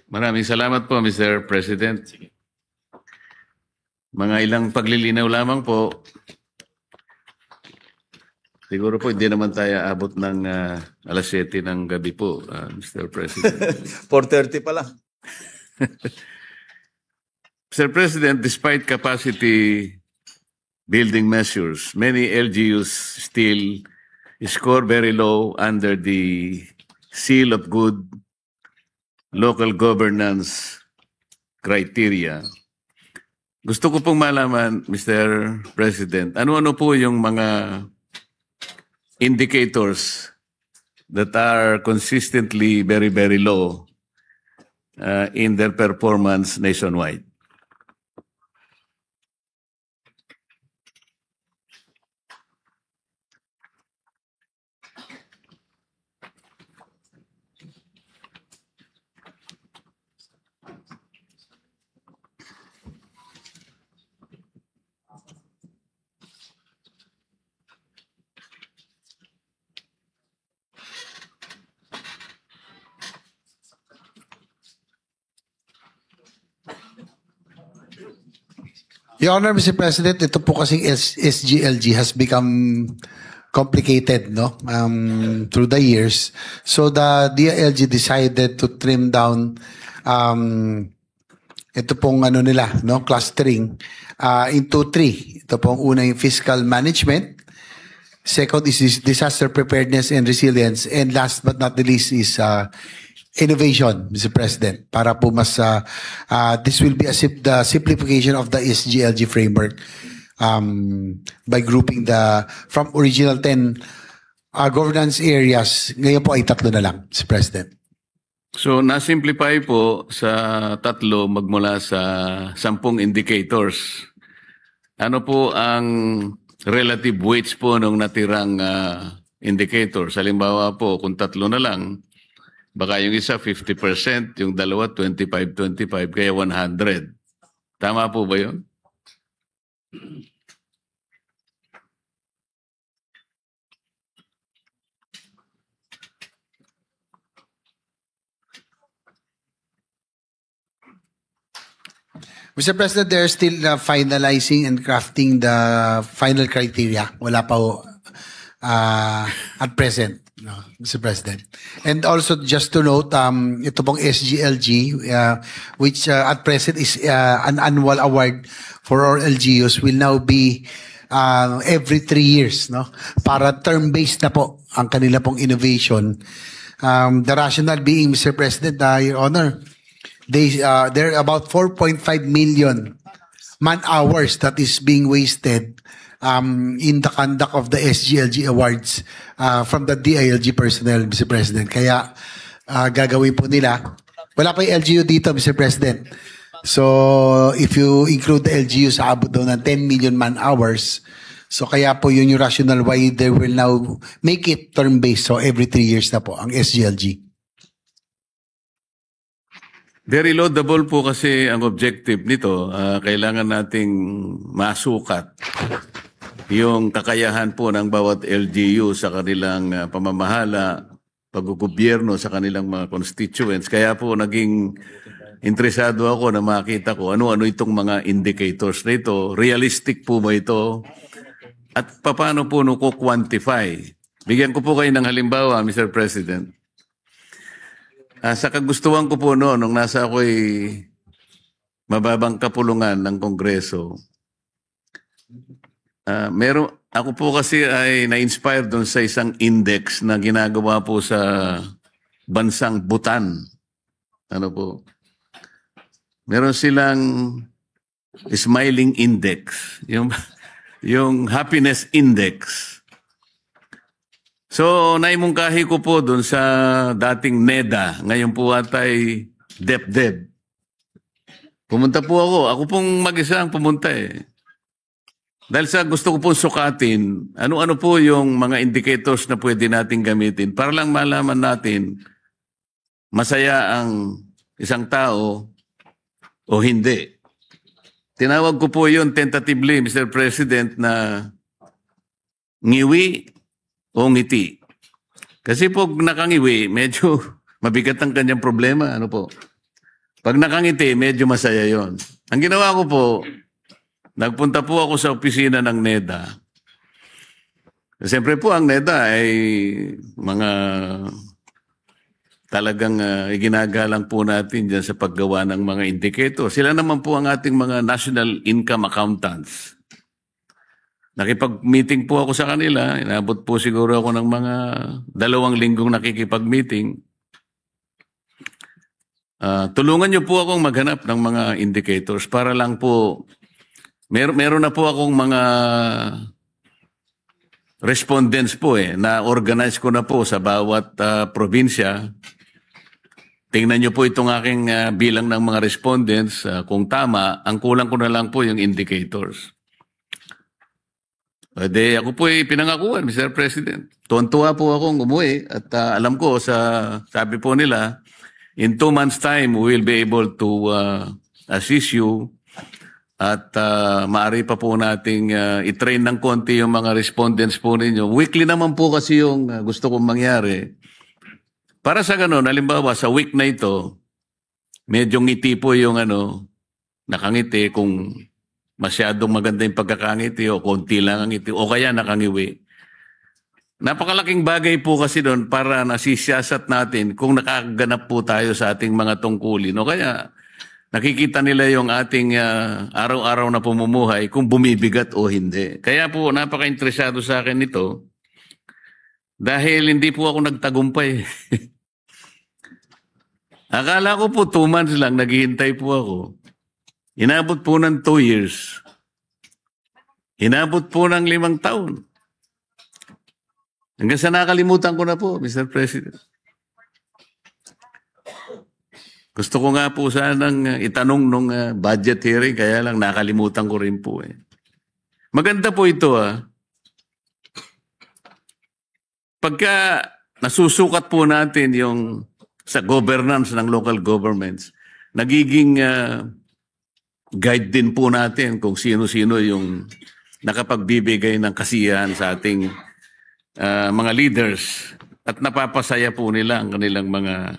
Maraming salamat po, Mr. President. Mga ilang paglilinaw lamang po. Siguro po hindi naman tayo abot ng alas 7 ng gabi po, Mr. President. 4:30 pa lang. Mr. President, despite capacity building measures, many LGUs still score very low under the seal of good local governance criteria. Gusto ko pong malaman, Mr. President, ano-ano po yung mga indicators that are consistently very, very low in their performance nationwide? Your Honor, Mr. President, ito po kasing SGLG has become complicated, no? Through the years. So the DILG decided to trim down ito pong ano nila, no? Clustering into three. Ito pong una yung fiscal management. Second is disaster preparedness and resilience. And last but not the least is innovation, Mr. President, para po mas this will be the simplification of the SGLG framework by grouping from original 10 governance areas, ngayon po ay 3 na lang, Mr. President. So, na-simplify po sa 3 magmula sa 10 indicators. Ano po ang relative weights po ng natirang indicators? Halimbawa po, kung 3 na lang, baka yung isa 50%, yung dalawa 25-25, kaya 100. Tama po ba yun? Mr. President, they're still finalizing and crafting the final criteria. Wala pa ho at present. No, Mr. President. And also just to note, ito pong SGLG, which at present is an annual award for all LGUs, will now be every 3 years, no? Para term-based na po ang kanila pong innovation. The rationale being, Mr. President, Your Honor, there are about 4.5 million man-hours that is being wasted in the conduct of the SGLG awards from the DILG personnel, Mr. President. Kaya gagawin po nila. Wala pa yung LGU dito, Mr. President. So if you include the LGU, sa abot daw ng 10 million man-hours. So kaya po yun yung rationale why they will now make it term-based. So every 3 years na po ang SGLG. Very laudable po kasi ang objective nito. Kailangan nating masukat yung kakayahan po ng bawat LGU sa kanilang pamamahala, paggugobyerno sa kanilang mga constituents. Kaya po naging interesado ako na makita ko ano-ano itong mga indicators na ito. Realistic po ba ito? At paano po ko quantify? Bigyan ko po kayo ng halimbawa, Mr. President. Sa kagustuhan ko po nung nasa ako'y mababang kapulungan ng Kongreso, ako po kasi ay na-inspire doon sa isang index na ginagawa po sa bansang Bhutan. Ano po? Meron silang smiling index, yung happiness index. So, naimungkahi ko po doon sa dating NEDA. Ngayon po atay DepDep. Pumunta po ako. Ako pong mag-isa ang pumunta eh. Dahil sa gusto ko pong sukatin, ano-ano po yung mga indicators na pwede natin gamitin para lang malaman natin masaya ang isang tao o hindi. Tinawag ko po yun tentatively, Mr. President, na ngiwi o ngiti. Kasi po nakangiwi, medyo mabigat ang kanyang problema. Ano po? Pag nakangiti, medyo masaya yon. Ang ginawa ko po, nagpunta po ako sa opisina ng NEDA. Siyempre po, ang NEDA ay mga talagang ginagalang po natin dyan sa paggawa ng mga indicator. Sila naman po ang ating mga national income accountants. Nakipag-meeting po ako sa kanila. Inabot po siguro ako ng mga 2 linggong nakikipag-meeting. Tulungan niyo po akong maghanap ng mga indicators para lang po, meron na po akong mga respondents po na organize ko na po sa bawat probinsya. Tingnan niyo po itong aking bilang ng mga respondents. Kung tama, ang kulang ko na lang po yung indicators. Ako po pinangakuan, Mr. President. Tuwan-tuwa po akong umuwi at alam ko, sabi po nila, in 2 months' time, we will be able to assist you at maaari pa po nating i-train ng konti yung mga respondents po ninyo. Weekly naman po kasi yung gusto kong mangyari. Para sa ganun, halimbawa sa week na ito, medyo ngiti po yung nakangiti kung masyadong maganda yung pagkakangiti o konti lang ang ngiti o kaya nakangiwi. Napakalaking bagay po kasi doon para nasisiyasat natin kung nakaganap po tayo sa ating mga tungkulin o kaya nakikita nila yung ating araw-araw na pumumuhay kung bumibigat o hindi. Kaya po napaka-interesado sa akin nito dahil hindi po ako nagtagumpay. Akala ko po 2 months lang, naghihintay po ako. Inabot po ng 2 years. Inabot po ng 5 taon. Hanggang sa nakalimutan ko na po, Mr. President. Gusto ko nga po sanang itanong nung budget hearing, kaya lang nakalimutan ko rin po Maganda po ito Pagka nasusukat po natin yung sa governance ng local governments, nagiging guide din po natin kung sino-sino yung nakapagbibigay ng kasiyahan sa ating mga leaders at napapasaya po nila ang kanilang mga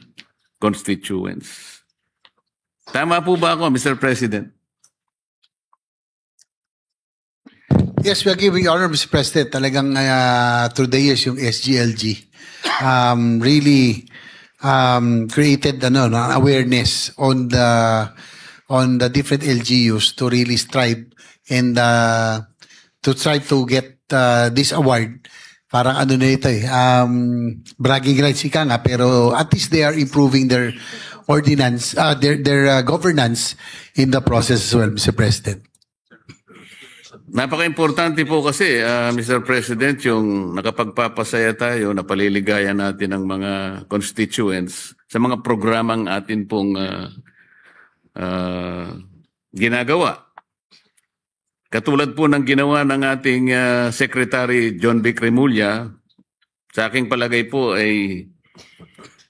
constituents. Tama po ba ako, Mr. President? Yes, we are giving honor, Mr. President. Talagang through the years, yung SGLG really created awareness on the different LGUs to really strive and to try to get this award. Parang bragging rights ika nga, pero at least they are improving their ordinance, their governance in the process as well, Mr. President. Napaka-importante po kasi, Mr. President, yung nakapagpapasaya tayo, napaliligayan natin ang mga constituents sa mga programang atin pong ginagawa. Katulad po ng ginawa ng ating Secretary John Vic Remulla, sa aking palagay po ay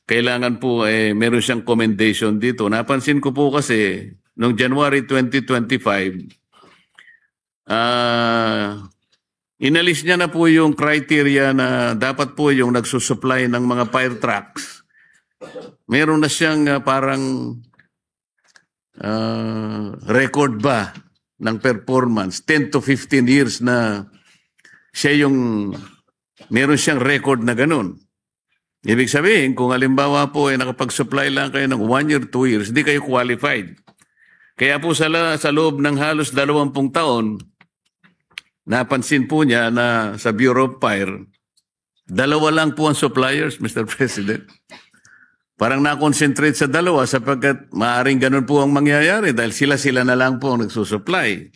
kailangan po meron siyang commendation dito. Napansin ko po kasi noong January 2025, inalis niya na po yung criteria na dapat po yung nagsusupply ng mga fire trucks. Meron na siyang parang record ba ng performance, 10 to 15 years na siya yung meron siyang record na ganun. Ibig sabihin, kung halimbawa po ay nakapag-supply lang kayo ng 1 year, 2 years, hindi kayo qualified. Kaya po sa loob ng halos 20 taon, napansin po niya na sa Bureau of Fire, 2 lang po ang suppliers, Mr. President. Parang na-concentrate sa 2 sapagkat maaaring ganun po ang mangyayari dahil sila na lang po ang nagsusupply.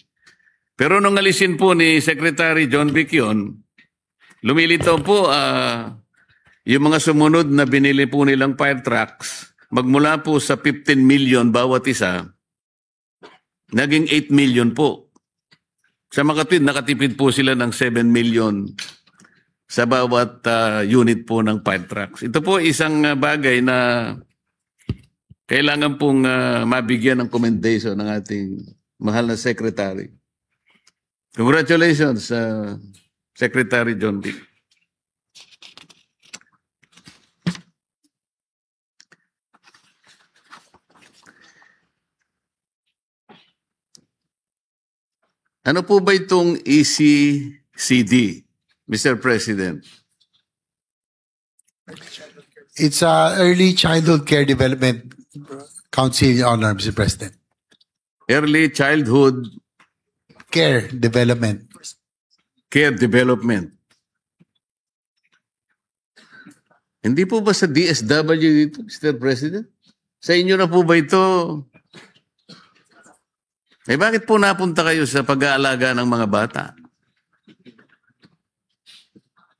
Pero nung alisin po ni Secretary John Vic yun, lumilitaw po yung mga sumunod na binili po nilang fire trucks, magmula po sa 15 million bawat isa, naging 8 million po. Sa Makatwid, nakatipid po sila ng 7 million sa bawat unit po ng fire trucks. Ito po isang bagay na kailangan pong mabigyan ng commendation ng ating mahal na Secretary. Congratulations, Secretary John Vic. Ano po ba itong ECCD, Mr. President? It's Early Childhood Care Development Council, Your Honor, Mr. President. Early Childhood Care Development. Care Development. Hindi po ba sa DSW dito, Mr. President? Sa inyo na po ba ito? Eh bakit po napunta kayo sa pag-aalaga ng mga bata?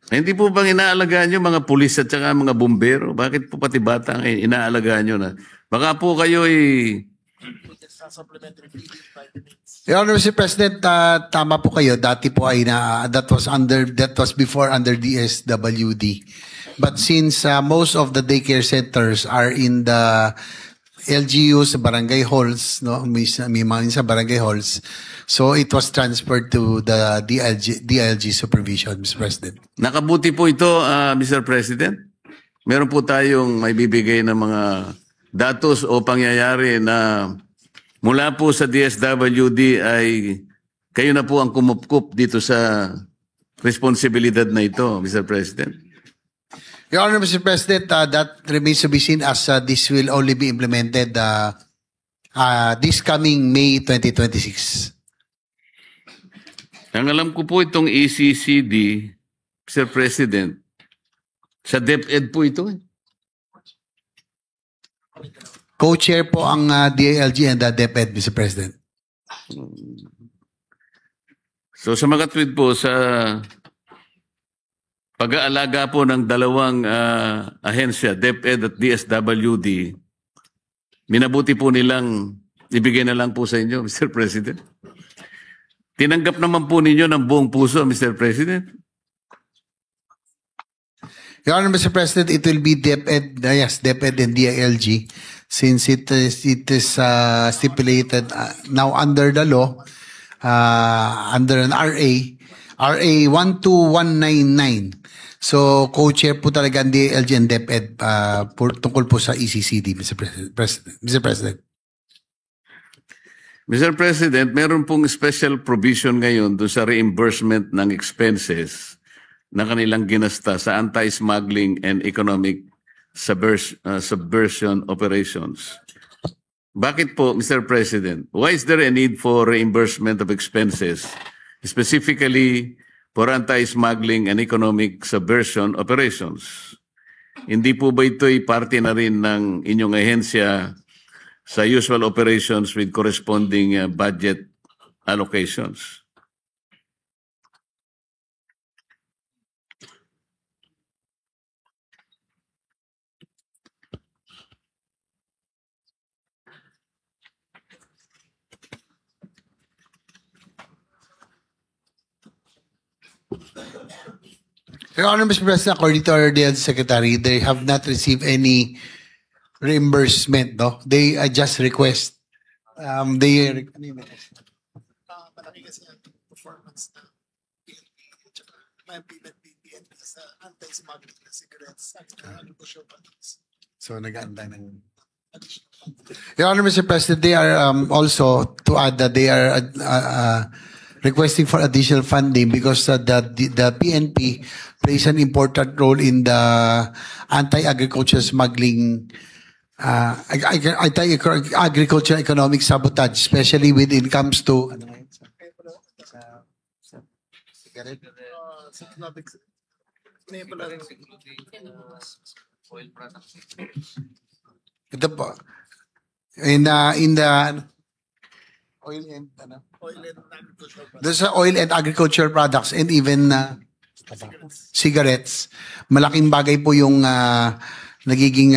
Eh, hindi po bang inaalagaan nyo mga pulis at saka mga bumbero? Bakit po pati bata ang inaalagaan nyo na? Baka po kayo Your Honor, Mr. President, tama po kayo. Dati po ay that was before under DSWD. But since most of the daycare centers are in the LGUs, barangay halls, no, may mga sa barangay halls, so it was transferred to the DILG supervision, Mr. President. Nakabuti po ito, Mr. President. Meron po tayong may bibigay ng mga datos o pangyayari na mula po sa DSWD ay kayo na po ang kumupkup dito sa responsibilidad na ito, Mr. President. Your Honor, Mr. President, that remains to be seen as this will only be implemented this coming May 2026. Ang alam ko po itong ECCD, Mr. President, sa DepEd po ito. Co-chair po ang DILG and the DepEd, Mr. President. So sa mga tweet po sa pag-aalaga po ng dalawang ahensya, DepEd at DSWD, minabuti po nilang ibigay na lang po sa inyo, Mr. President. Tinanggap naman po ninyo ng buong puso, Mr. President. Your Honor, Mr. President, it will be DepEd, yes, DepEd and DILG, since it is stipulated now under the law, under an RA 12199. So, co-chair po talaga ang DILG and DepEd tungkol po sa ECCD, Mr. President. Mr. President, meron pong special provision ngayon doon sa reimbursement ng expenses na kanilang ginasta sa anti-smuggling and economic subversion operations. Bakit po, Mr. President? Why is there a need for reimbursement of expenses, specifically for anti-smuggling and economic subversion operations? Hindi po ba ito'y parte na rin ng inyong ahensya sa usual operations with corresponding budget allocations? Your Honor, Mr. President, according to our DILG Secretary, they have not received any reimbursement, no? They just request. Malaki kasi ang performance na PNP sa anti-smuggling na cigarettes at agricultural products. So, nag-aantay ng... Your Honor, Mr. President, they are also, to add that they are requesting for additional funding because the PNP plays an important role in the anti-agriculture smuggling, agriculture economic sabotage, especially when it comes to ito po in the oil and there's oil and agricultural products and even cigarettes. Malaking bagay po yung nagiging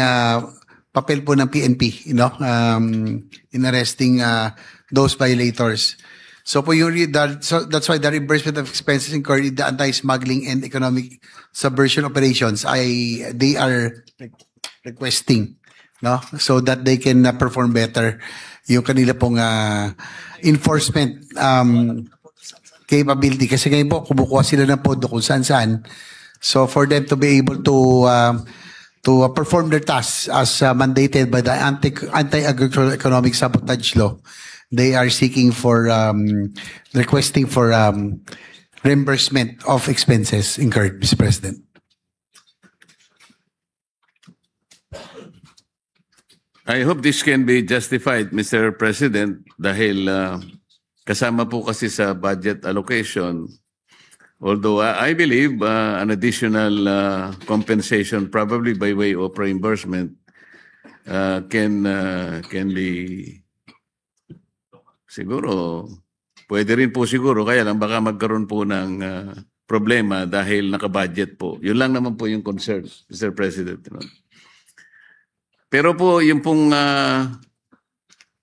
papel po ng PNP, in arresting those violators. So po yung so that's why the reimbursement of expenses incurred in the anti-smuggling and economic subversion operations they are requesting, no, so that they can perform better yung kanila pong enforcement capability. Kasi ngayon po, kumukuha sila ng pondo kung saan-saan. So for them to be able to perform their tasks as mandated by the anti-agricultural economic sabotage law, they are seeking for, requesting for reimbursement of expenses incurred, Mr. President. I hope this can be justified, Mr. President, dahil kasama po kasi sa budget allocation. Although I believe an additional compensation, probably by way of reimbursement, can be siguro, pwede rin po siguro, kaya lang baka magkaroon po ng problema dahil naka-budget po. Yun lang naman po yung concern, Mr. President. You know? Pero po, yung pong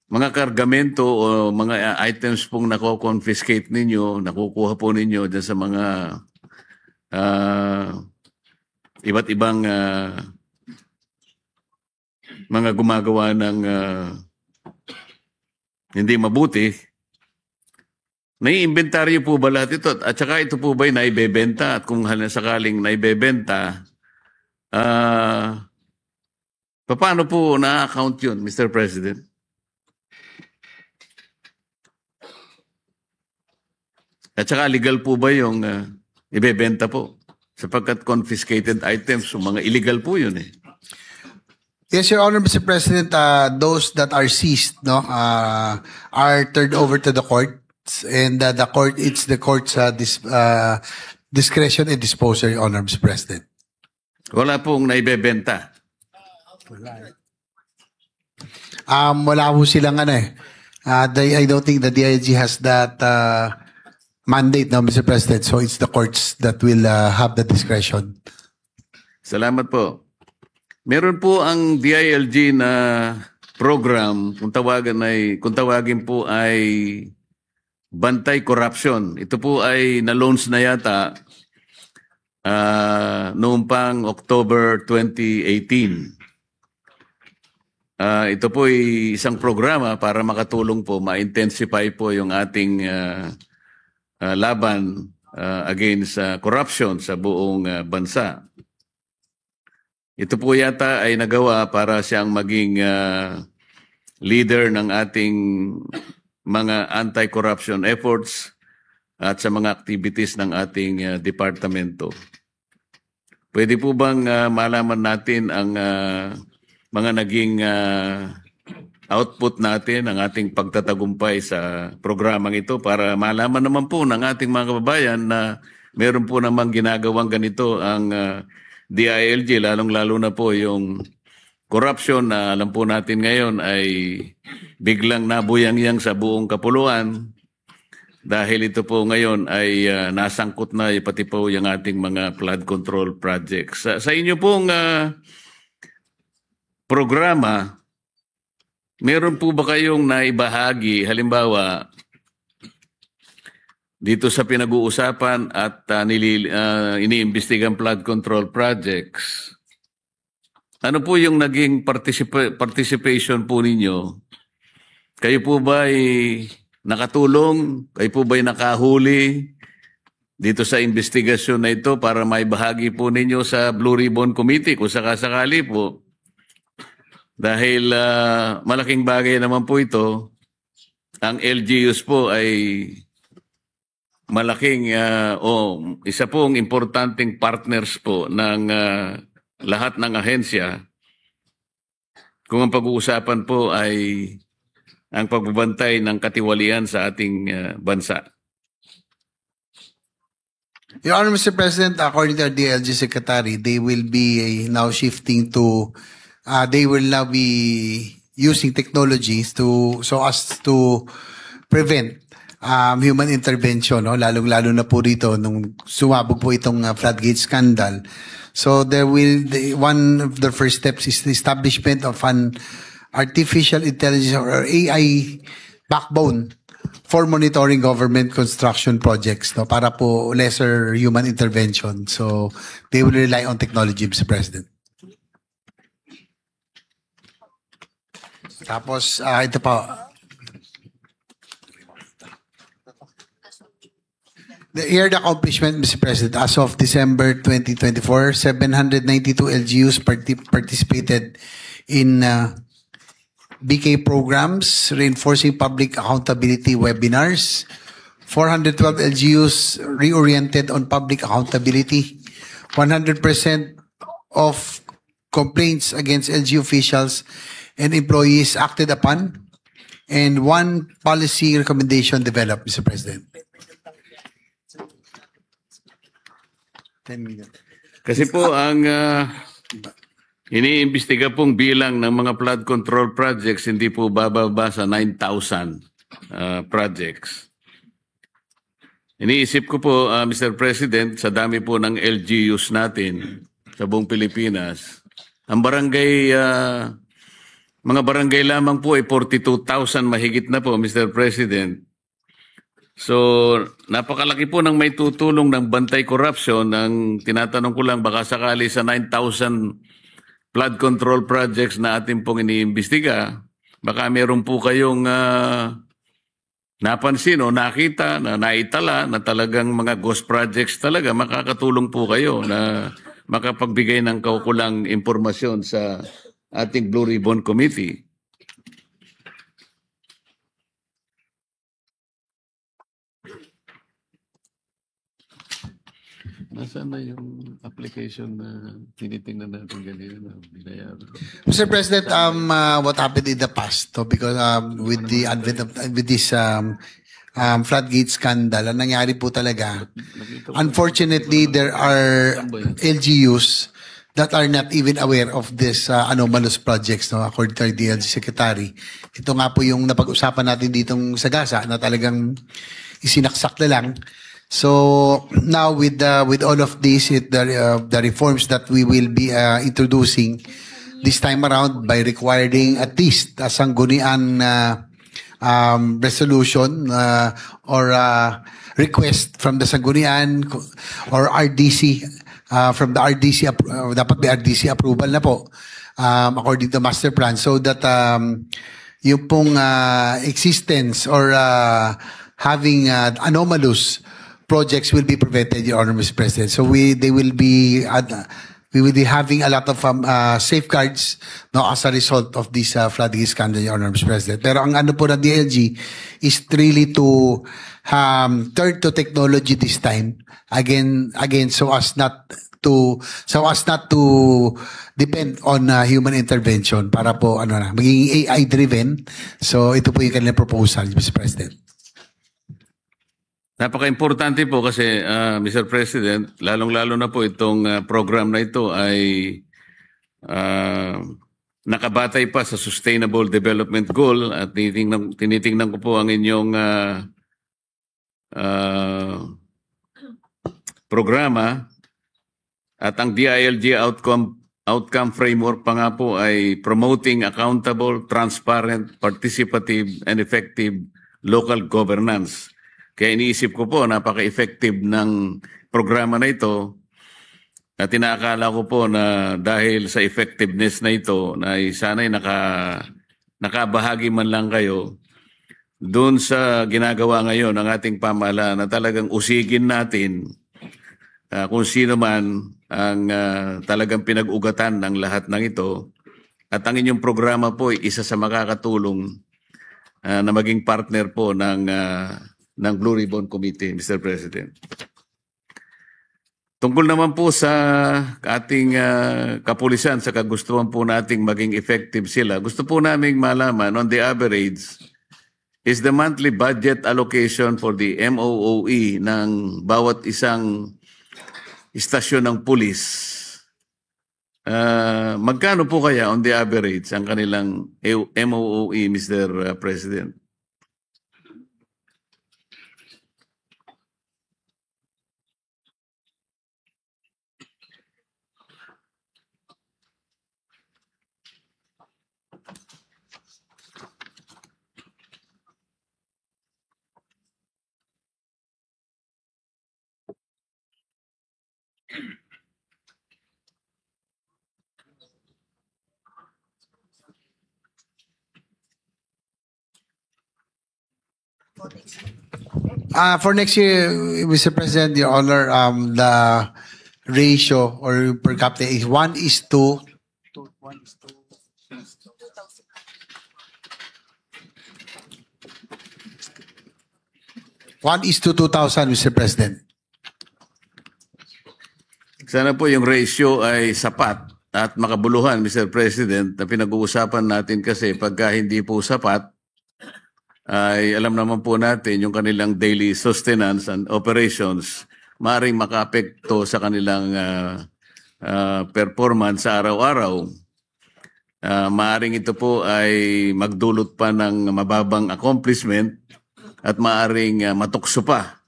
mga kargamento o mga items pong nako-confiscate ninyo, nakukuha po ninyo dyan sa mga iba't ibang mga gumagawa ng hindi mabuti, nai-inventaryo po ba lahat ito? At saka ito po ba'y naibebenta? At kung sakaling naibebenta, paano po na-account yun, Mr. President? At saka legal po ba yung ibebenta po? Sapagkat confiscated items, so mga illegal po yun eh. Yes, Your Honor, Mr. President, those that are seized, no, are turned over to the courts, and the court, it's the court's discretion and disposal, Your Honor, Mr. President. Wala pong naibebenta. Wala po silang I don't think the DILG has that mandate now, Mr. President. So it's the courts that will have the discretion. Salamat po. Meron po ang DILG na program, kung tawagin po ay Bantay Corruption. Ito po ay na-launch na yata noong pang October 2018. Ito po ay isang programa para makatulong po, ma-intensify po yung ating laban against corruption sa buong bansa. Ito po yata ay nagawa para siyang maging leader ng ating mga anti-corruption efforts at sa mga activities ng ating departamento. Pwede po bang malaman natin ang mga naging output natin, ang ating pagtatagumpay sa programang ito para malaman naman po ng ating mga kababayan na meron po namang ginagawang ganito ang DILG, lalong-lalo na po yung corruption na alam po natin ngayon ay biglang nabuyang-yang sa buong kapuluan dahil ito po ngayon ay nasangkot na pati po yung ating mga flood control projects. Sa inyo pong programa, meron po ba kayong naibahagi, halimbawa, dito sa pinag-uusapan at iniimbestigang flood control projects, ano po yung naging participation po ninyo? Kayo po ba ay nakatulong? Kayo po ba ay nakahuli dito sa investigasyon na ito para maibahagi po ninyo sa Blue Ribbon Committee kung sakasakali po? Dahil malaking bagay naman po ito, ang LGUs po ay malaking isa pong importanteng partners po ng lahat ng ahensya kung ang pag-uusapan po ay ang pagbabantay ng katiwalian sa ating bansa. Your Honor, Mr. President, according to our DILG Secretary, they will be now shifting to they will now be using technologies so as to prevent human intervention, no? Lalong-lalo na po rito nung sumabog po itong floodgate scandal. So one of the first steps is the establishment of an artificial intelligence or AI backbone for monitoring government construction projects, no? Para po lesser human intervention. So they will rely on technology, Mr. President. Tapos, ito pa. Here the accomplishment, Mr. President, as of December 2024, 792 LGUs participated in BK programs, reinforcing public accountability webinars, 412 LGUs reoriented on public accountability, 100% of complaints against LGU officials and employees acted upon, and one policy recommendation developed, Mr. President. 10 minutes. Kasi po ang iniimbestiga pong bilang ng mga flood control projects hindi po bababa sa 9,000 projects. Iniisip ko po, Mr. President, sa dami po ng LGUs natin sa buong Pilipinas, ang barangay, mga barangay lamang po ay 42,000 mahigit na po, Mr. President. So, napakalaki po ng may tutulong ng bantay corruption. Ang tinatanong ko lang, baka sakali sa 9,000 flood control projects na ating pong iniimbestiga, baka meron po kayong napansin o nakita na naitala na talagang mga ghost projects talaga, makakatulong po kayo na makapagbigay ng kaukulang impormasyon sa ating Blue Ribbon Committee. Nasaan na yung application na tinitingnan natin ganyan? Mr. President, what happened in the past? So, because with the advent of with this floodgate scandal, ang nangyari po talaga, unfortunately, there are LGUs that are not even aware of this anomalous projects, no, according to the DLG Secretary. Ito nga po yung napag-usapan natin ditong sa Gasa na talagang isinaksak na lang. So now with all of this, the reforms that we will be introducing this time around by requiring at least a sanggunian resolution or request from the sanggunian or RDC, from the RDC, dapat may RDC approval na po according to master plan, so that yung pong existence or having anomalous projects will be prevented, Your Honor, Mr. President. So we will be having a lot of safeguards, no, as a result of this floodgate scandal, Your Honor, Mr. President. Pero ang ano po ng DLG is really to turn to technology this time again, so as not to depend on human intervention para po maging AI driven. So ito po yung kanilang proposal, Mr. President. Napaka-importante po kasi, Mr. President, lalong-lalo na po itong program na ito ay nakabatay pa sa Sustainable Development Goal at tinitingnan ko po ang inyong programa at ang DILG outcome framework pa nga po ay promoting accountable, transparent, participative, and effective local governance. Kaya iniisip ko po, napaka-effective ng programa na ito at tinakala ko po na dahil sa effectiveness na ito, na sana'y nakabahagi man lang kayo doon sa ginagawa ngayon ng ating pamahalaan na talagang usigin natin kung sino man ang talagang pinag-ugatan ng lahat ng ito. At ang inyong programa po ay isa sa makakatulong na maging partner po ng Blue Ribbon Committee, Mr. President. Tungkol naman po sa ating kapulisan, sa kagustuhan po nating maging effective sila, gusto po naming malaman, on the average, is the monthly budget allocation for the MOOE ng bawat isang istasyon ng pulis, magkano po kaya on the average ang kanilang MOOE, Mr. President? For next year, Mr. President, Your Honor, the ratio or per capita is 1:2. 1:2,000, Mr. President. Sana po yung ratio ay sapat at makabuluhan, Mr. President, na pinag-uusapan natin kasi pagka hindi po sapat, ay alam naman po natin yung kanilang daily sustenance and operations maaaring makaapekto sa kanilang performance sa araw-araw. Maaaring ito po ay magdulot pa ng mababang accomplishment at maaaring matukso pa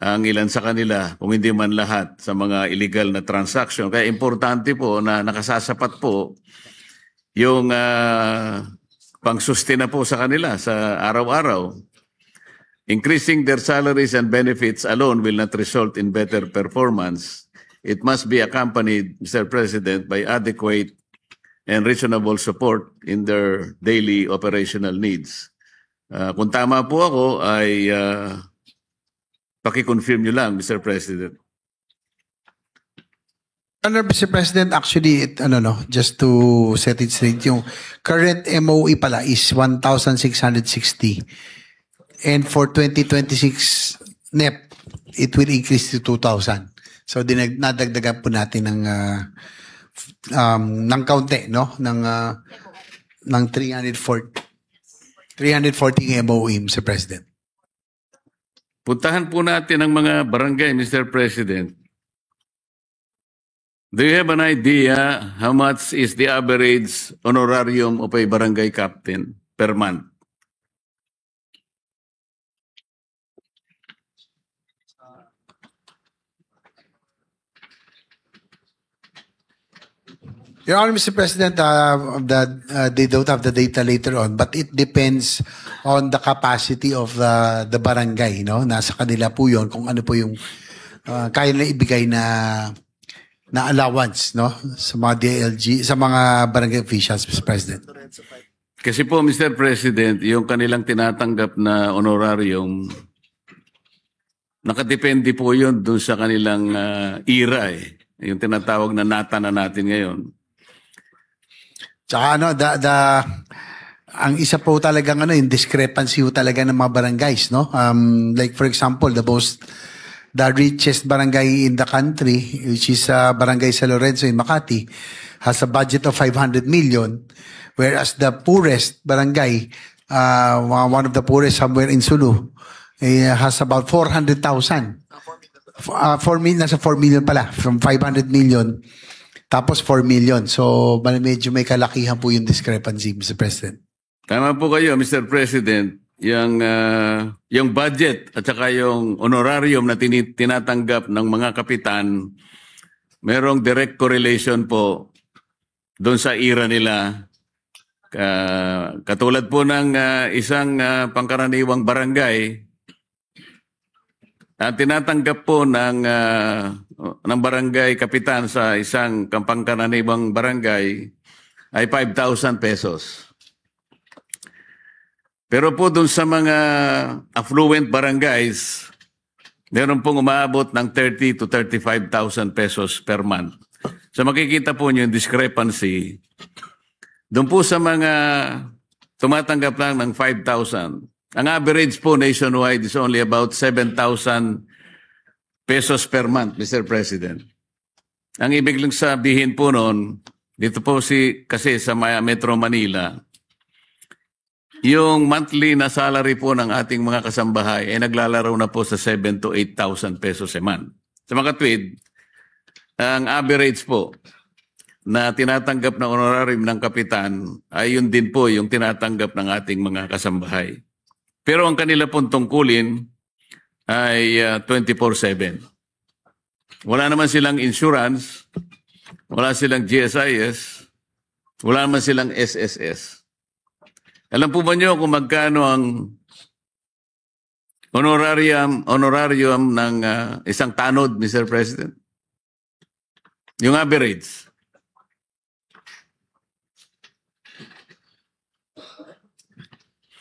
ang ilan sa kanila, kung hindi man lahat, sa mga illegal na transaction. Kaya importante po na nakasasapat po yung pang-sustain po sa kanila sa araw-araw. Increasing their salaries and benefits alone will not result in better performance. It must be accompanied, Mr. President, by adequate and reasonable support in their daily operational needs. Kung tama po ako, ay paki-confirm nyo lang, Mr. President. Mr. President, actually, just to set it straight, yung current MOE pala is 1,660. And for 2026 NEP, it will increase to 2,000. So, nadagdagan po natin ng kaunti, no? Ng 340 MOE, Mr. President. Puntahan po natin ang mga barangay, Mr. President. Do you have an idea how much is the average honorarium of a barangay captain per month? Your Honor, Mr. President, they don't have the data later on, but it depends on the capacity of the barangay, no? Nasa kanila po yun, kung ano po yung kaya nila ibigay na allowance, no? Sa mga DLG, sa mga barangay officials, Mr. President. Kasi po, Mr. President, yung kanilang tinatanggap na honorarium, nakadepende po yun dun sa kanilang era eh. Yung tinatawag na nata na natin ngayon. Tsaka ang isa po talagang yung discrepancy po talaga ng mga barangays, no? Like for example, the richest barangay in the country, which is Barangay San Lorenzo in Makati, has a budget of 500 million, whereas the poorest barangay, one of the poorest somewhere in Sulu, has about 400,000. 4 million, nasa 4 million pala, from 500 million. Tapos 4 million. So, medyo may kalakihan po yung discrepancy, Mr. President. Tama po kayo, Mr. President. Yung budget at saka yung honorarium na tinatanggap ng mga kapitan, merong direct correlation po doon sa era nila. Katulad po ng isang pangkaraniwang barangay, tinatanggap po ng barangay kapitan sa isang pangkaraniwang barangay ay 5,000 pesos. Pero po dun sa mga affluent barangays, meron pong umaabot ng 30,000 to 35,000 pesos per month. So makikita po nyo yung discrepancy. Doon po sa mga tumatanggap lang ng 5,000, ang average po nationwide is only about 7,000 pesos per month, Mr. President. Ang ibig lang sabihin po noon, dito po kasi sa Metro Manila, yung monthly na salary po ng ating mga kasambahay ay naglalaro na po sa 7,000 to 8,000 pesos a month. Sa mga tweed, ang average po na tinatanggap na honorarium ng kapitan ay yun din po yung tinatanggap ng ating mga kasambahay. Pero ang kanila pong tungkulin ay 24/7. Wala naman silang insurance, wala silang GSIS, wala naman silang SSS. Alam po ba nyo kung magkano ang honorarium ng isang tanod, Mr. President? Yung average.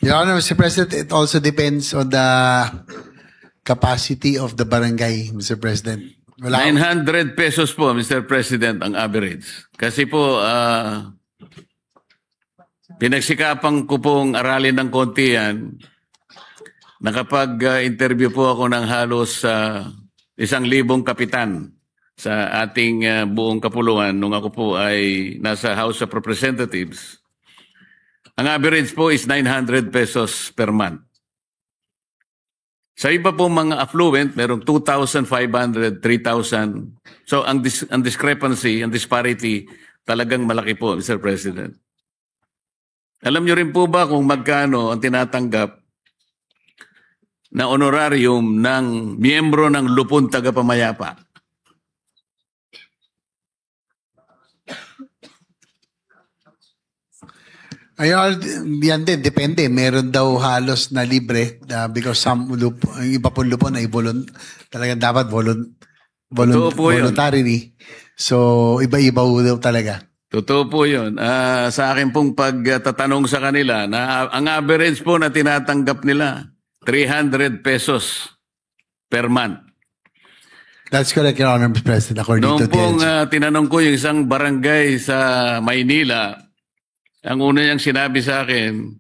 Your Honor, Mr. President, it also depends on the capacity of the barangay, Mr. President. 900 pesos po, Mr. President, ang average. Kasi po, pinagsikapan ko pong aralin ng konti yan. nakapag-interview po ako ng halos 1,000 kapitan sa ating buong kapuluan nung ako po ay nasa House of Representatives. Ang average po is 900 pesos per month. Sa iba po mga affluent, merong 2,500, 3,000. So ang discrepancy, ang disparity, talagang malaki po, Mr. President. Alam niyo rin po ba kung magkano ang tinatanggap na honorarium ng miyembro ng Lupon Tagapamayapa? Ayun, yan din, depende. Meron daw halos na libre because some iba po lupon ay talagang dapat Totoo po yun. voluntarily. So, iba-iba daw talaga. Totoo po yun. Sa akin pong pagtatanong sa kanila, na ang average po na tinatanggap nila, 300 pesos per month. That's correct, Your Honor, Mr. President, according to Noong pong DLG. tinanong ko yung isang barangay sa Maynila, ang una niyang sinabi sa akin,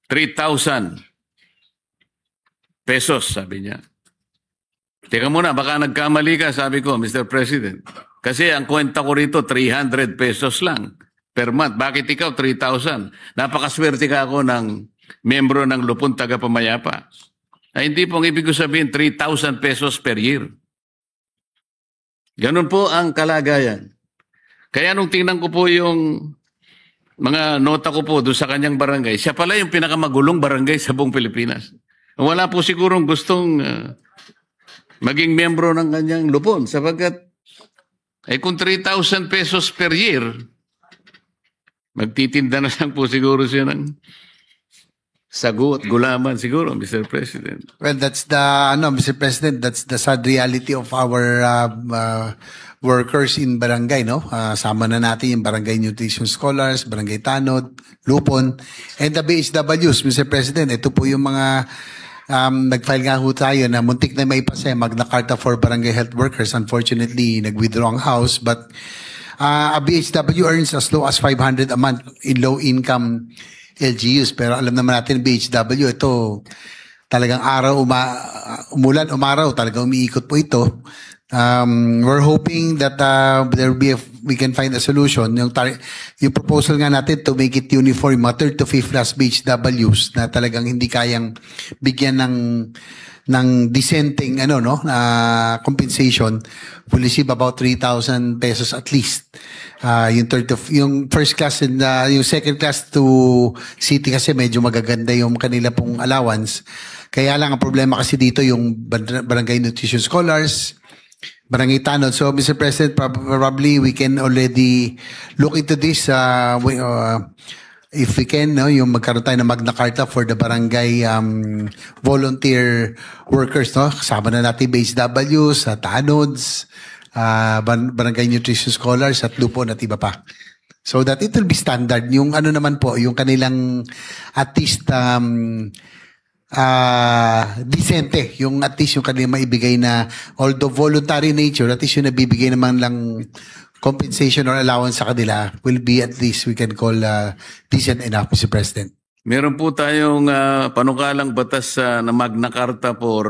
3,000 pesos, sabi niya. Teka muna, baka nagkamali ka, sabi ko, Mr. President. Kasi ang kwenta ko rito, 300 pesos lang per month. Bakit ikaw, 3,000? Napakaswerte ka ako ng membro ng Lupon Tagapamayapa. Ay, hindi pong ibig ko sabihin 3,000 pesos per year. Ganun po ang kalagayan. Kaya nung tingnan ko po yung mga nota ko po doon sa kanyang barangay, siya pala yung pinakamagulong barangay sa buong Pilipinas. Wala po sigurong gustong maging membro ng kanyang lupon sapagkat kung 3,000 pesos per year, magtitinda na lang po siguro siya ng sago at gulaman siguro, Mr. President. Well, that's Mr. President, that's the sad reality of our workers in barangay, no? Sama na natin yung barangay nutrition scholars, barangay tanod, lupon, and the BHWs, Mr. President. Ito po yung mga nag-file nga ho tayo na muntik na may pasa Magna Carta for Barangay Health Workers. Unfortunately, nag-withdraw ang house, but a BHW earns as low as 500 a month in low-income LGUs. Pero alam naman natin, BHW, ito talagang umulan, umaraw, talagang umiikot po ito. We're hoping that we can find a solution. Yung proposal nga natin to make it uniform, mga 3rd to 5th class BHWs na talagang hindi kayang bigyan ng decenteng compensation will receive about 3,000 pesos at least. Yung first class and yung second class to city kasi medyo magaganda yung kanila pong allowance. Kaya lang ang problema kasi dito yung barangay nutrition scholars, barangay tanod. So, Mr. President, probably we can already look into this if we can, yung magkaroon tayo ng Magna Carta for the barangay volunteer workers, no? Kasama na natin BHWs, tanods, barangay nutrition scholars at lupon at iba pa. So that it will be standard. Yung naman po, yung kanilang at least decente, yung at least yung kanilang maibigay na, although voluntary nature, at least yung nabibigay naman lang compensation or allowance sa kanila will be at least we can call decent enough, Mr. President. Meron po tayong panukalang batas na Magna Carta for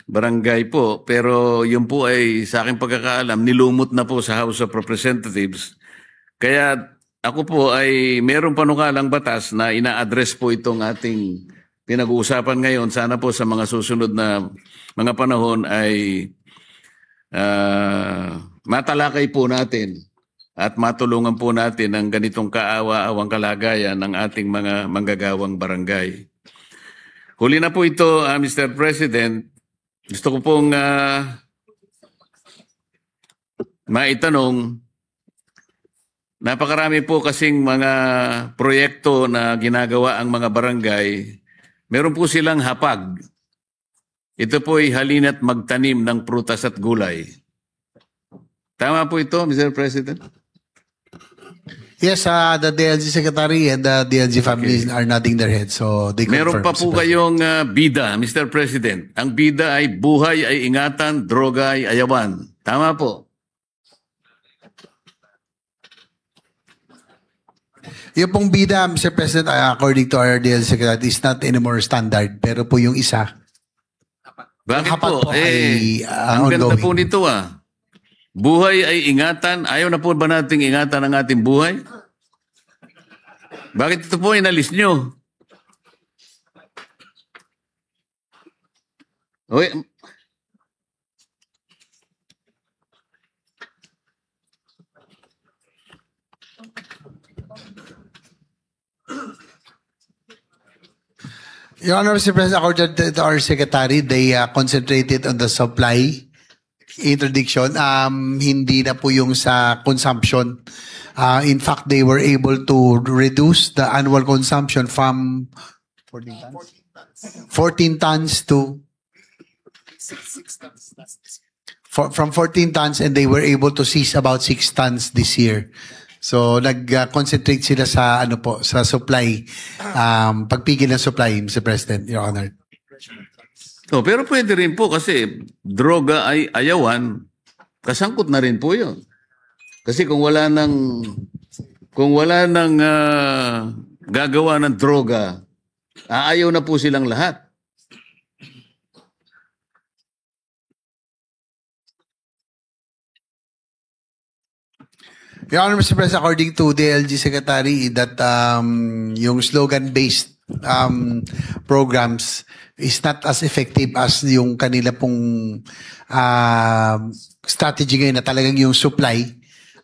barangay po, pero yun po ay sa aking pagkakaalam, nilumot na po sa House of Representatives. Kaya ako po ay meron panukalang batas na ina-address po itong ating pinag-uusapan ngayon. Sana po sa mga susunod na mga panahon ay matalakay po natin at matulungan po natin ang ganitong kaawa-awang kalagayan ng ating mga manggagawang barangay. Huli na po ito, Mr. President. Gusto ko pong maitanong, napakarami po kasing mga proyekto na ginagawa ang mga barangay. Meron po silang hapag. Ito po ay halina't magtanim ng prutas at gulay. Tama po ito, Mr. President? Yes, the DLG Secretary and the DLG families are nodding their heads. So they confirm. Meron pa po kayong bida, Mr. President. Ang bida ay buhay ay ingatan, droga ay ayawan. Tama po. Yung pong bida, Mr. President, according to our DL Secretary, is not anymore standard. Pero po yung isa, Bakit hapat po? po ay, Ang ganda ongoing. po nito Buhay ay ingatan. Ayaw na po ba nating ingatan ang ating buhay? Bakit ito po inalis nyo? Uy, Your Honor, Mr. President, according to our Secretary, they concentrated on the supply interdiction, hindi na po yung sa consumption. In fact, they were able to reduce the annual consumption from 14 tons to Six tons last this year. from 14 tons, and they were able to seize about 6 tons this year. So nag-concentrate sila sa ano po, sa supply, pagpigil ng supply, Mr. President, Your Honor. pero pwede rin po kasi droga ay ayawan. Kasangkot na rin po yun. Kasi kung wala nang gagawa ng droga, aayaw na po silang lahat. Your Honor, Mr. President, according to the LG Secretary, that yung slogan-based programs is not as effective as yung kanila pong strategy ngayon na talagang yung supply,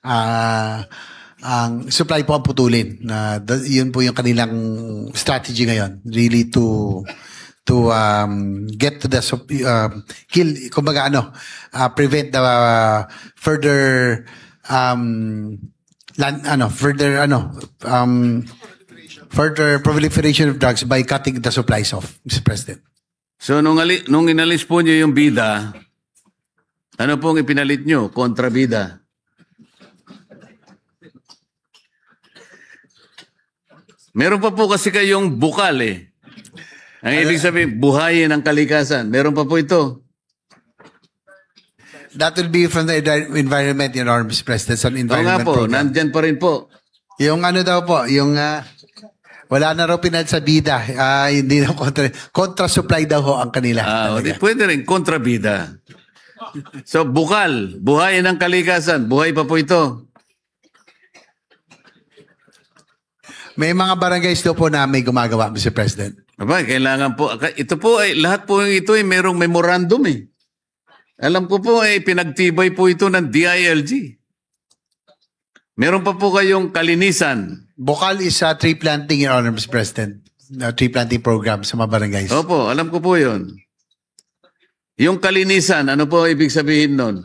ang supply po ang putulin. Yun po yung kanilang strategy ngayon, really to get to the kill, kumbaga prevent the further further proliferation of drugs by cutting the supplies off, Mr. President. So nung inalis po nyo yung bida, ano pong ipinalit nyo? Kontrabida. Meron pa po kasi kayong bukal Ang ibig sabihin, buhayin ang kalikasan. Meron pa po ito. That will be from the environment, Your Honor, Mr. President, sa Oo nga environment po, program. nandyan pa rin po. Yung daw po, yung wala na raw pinad sa bida, hindi na contra supply daw ho ang kanila. Pwede rin, kontrabida. So, bukal, buhayin ang kalikasan. Buhay pa po ito. May mga barangays daw po na may gumagawa, Mr. President. Aba, kailangan po. Ito po, lahat po ito merong memorandum Alam ko po, pinagtibay po ito ng DILG. Meron pa po kayong kalinisan. Bukal is tree planting, Your Honor, Mr. President. Tree planting program sa mga barangays. Opo, alam ko po yun. Yung kalinisan, ano po ibig sabihin nun?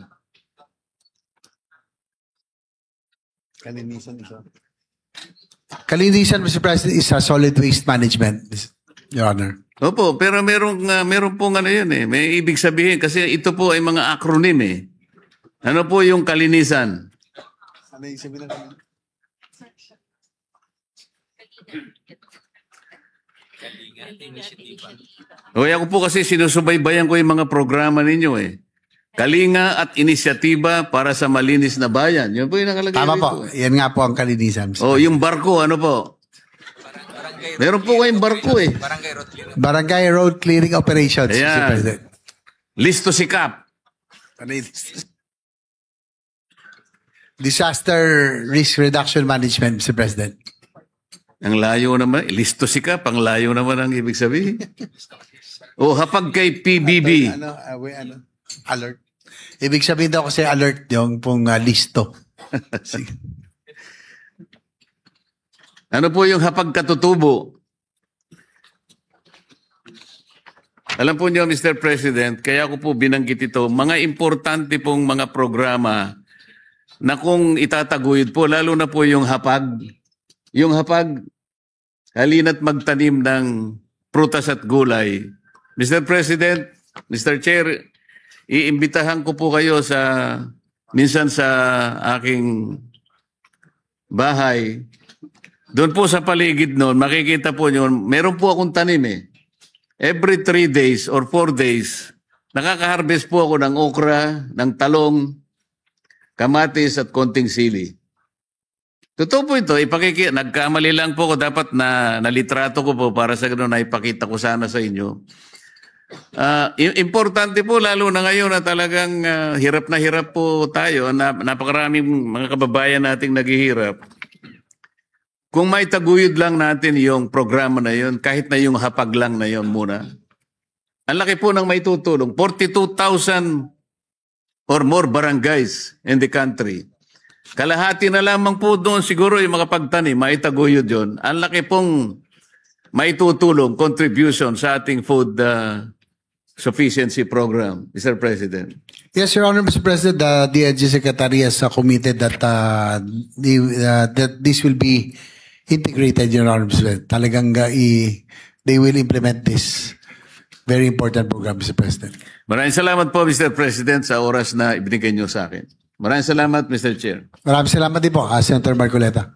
Kalinisan, Mr. President, is solid waste management, Your Honor. Opo, pero meron pong yun May ibig sabihin kasi ito po ay mga acronym Ano po yung kalinisan? Ano yung sabihin ng Ako po kasi sinusubaybayan ko yung mga programa ninyo Kalinga at inisyatiba para sa malinis na bayan. Yun po yung nakalagay Tama dito, po. Yan nga po ang kalinisan. yung barko, ano po? Meron po kayong barko Barangay Road Clearing Operations, Mr. Ayan. President. Listo sikap. Disaster Risk Reduction Management, Mr. President. Ang layo naman. Listo sikap. Ang layo naman ang ibig sabihin. Hapag kay PBB. Alert. Ibig sabihin daw kasi alert yung pong listo. Ano po yung hapag katutubo? Alam po niyo, Mr. President, kaya ko po binanggit ito, mga importante pong mga programa na kung itataguyod po, lalo na po yung hapag. Yung hapag, halina't magtanim ng prutas at gulay. Mr. President, Mr. Chair, iimbitahan ko po kayo minsan sa aking bahay. Doon po sa paligid noon, makikita po nyo, meron po akong tanim Every 3 days or 4 days, nakaka-harvest po ako ng okra, ng talong, kamatis at konting sili. Totoo po ito. Nagkamali lang po ko. Dapat na nalitrato ko po para sa gano'n na ipakita ko sana sa inyo. Importante po lalo na ngayon na talagang hirap na hirap po tayo. Napakaraming mga kababayan nating naghihirap. Kung may taguyod lang natin yung programa na yun, kahit na yung hapag lang na yun muna, ang laki po ng may tutulong. 42,000 or more barangays in the country. Kalahati na lamang po doon siguro yung mga pagtanim, may taguyod yun. Ang laki pong may tutulong, contribution sa ating food sufficiency program, Mr. President. Yes, Your Honor, Mr. President, the DNG Secretary has committed that that this will be integrated, Your Honor, Mr. President. Talagang they will implement this very important program, Mr. President. Maraming salamat po, Mr. President, sa oras na ibinigay niyo sa akin. Maraming salamat, Mr. Chair. Maraming salamat din po, Senator Marcoleta.